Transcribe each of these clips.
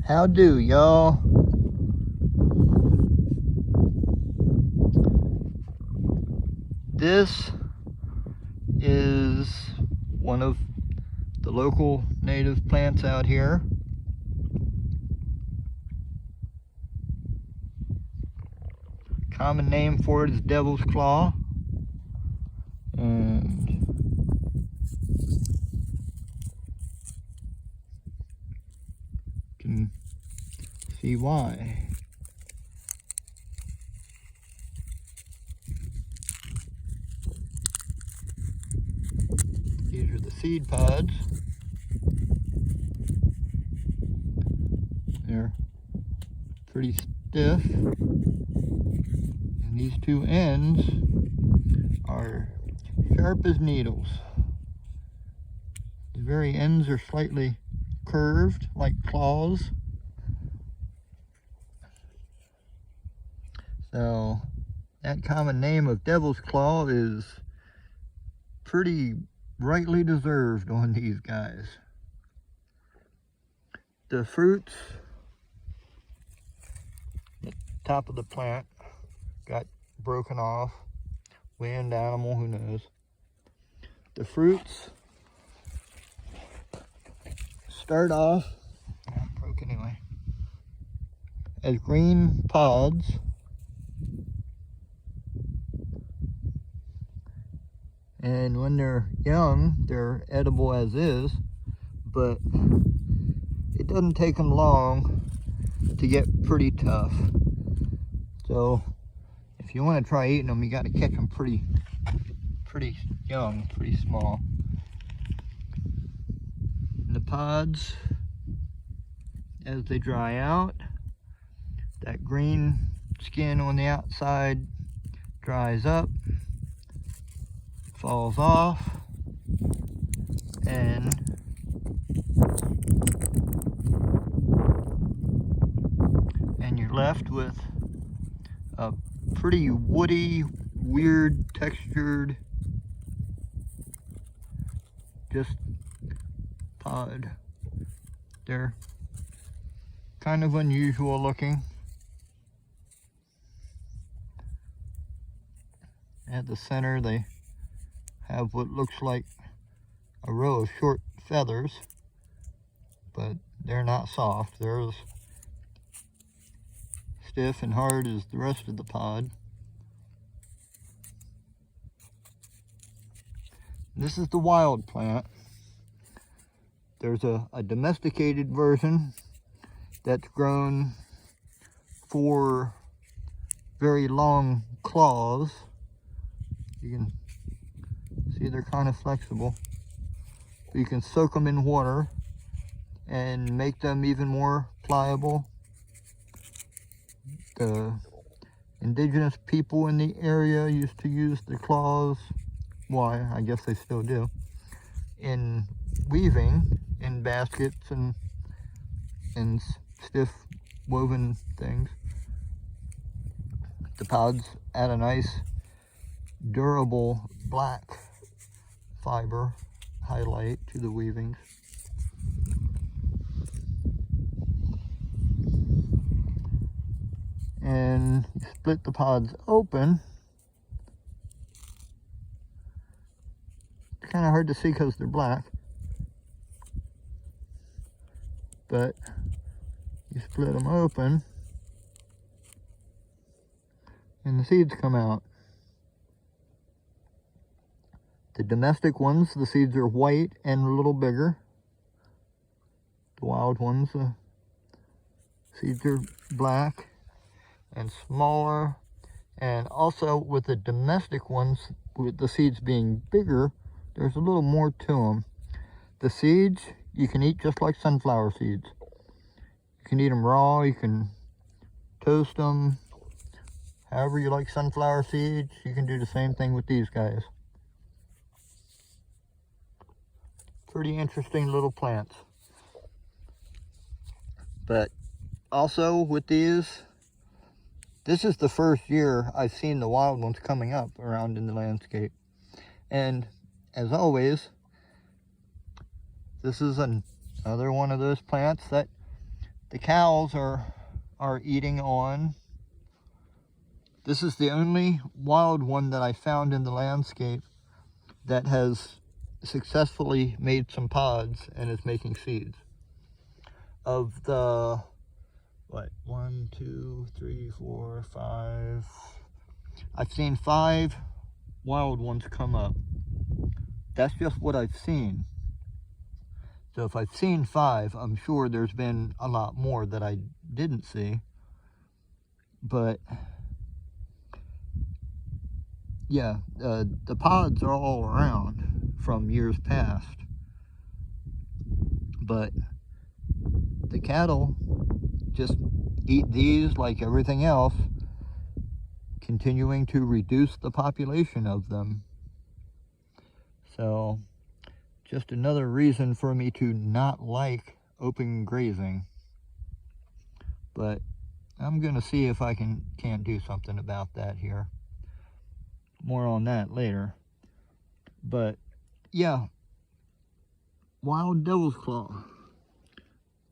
How do, y'all? This is one of the local native plants out here. Common name for it is devil's claw. And you can see why. These are the seed pods. They're pretty stiff. And these two ends are sharp as needles. The very ends are slightly curved like claws. So that common name of devil's claw is pretty rightly deserved on these guys. The fruits at the top of the plant got broken off. Wind, animal, who knows. The fruits start off, broke anyway, as green pods. And when they're young, they're edible as is, but it doesn't take them long to get pretty tough. So if you want to try eating them, you got to catch them pretty young, pretty small. And the pods, as they dry out, that green skin on the outside dries up, falls off, and you're left with a pretty woody, weird textured just pod. They're kind of unusual looking. At the center they have what looks like a row of short feathers, but they're not soft. They're as stiff and hard as the rest of the pod. This is the wild plant. There's a domesticated version that's grown for very long claws. You can see they're kind of flexible. You can soak them in water and make them even more pliable. The indigenous people in the area used to use the claws, well, I guess they still do, in weaving in baskets and stiff woven things. The pods add a nice durable black fiber highlight to the weavings. And you split the pods open. It's kind of hard to see because they're black, but you split them open and the seeds come out. The domestic ones, the seeds are white and a little bigger. The wild ones, the seeds are black and smaller. And also with the domestic ones, with the seeds being bigger, there's a little more to them. The seeds you can eat just like sunflower seeds. You can eat them raw, you can toast them. However you like sunflower seeds, you can do the same thing with these guys. Pretty interesting little plants. But also with these, this is the first year I've seen the wild ones coming up around in the landscape. And as always, this is another one of those plants that the cows are eating on. This is the only wild one that I found in the landscape that has successfully made some pods and is making seeds. Of the, what, 1, 2, 3, 4, 5, I've seen 5 wild ones come up. That's just what I've seen. So if I've seen 5, I'm sure there's been a lot more that I didn't see. But yeah, the pods are all around from years past. But the cattle just eat these like everything else, continuing to reduce the population of them. So just another reason for me to not like open grazing. But I'm gonna see if I can't do something about that here. More on that later. But yeah, wild devil's claw.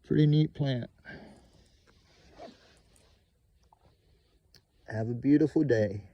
Pretty neat plant. Have a beautiful day.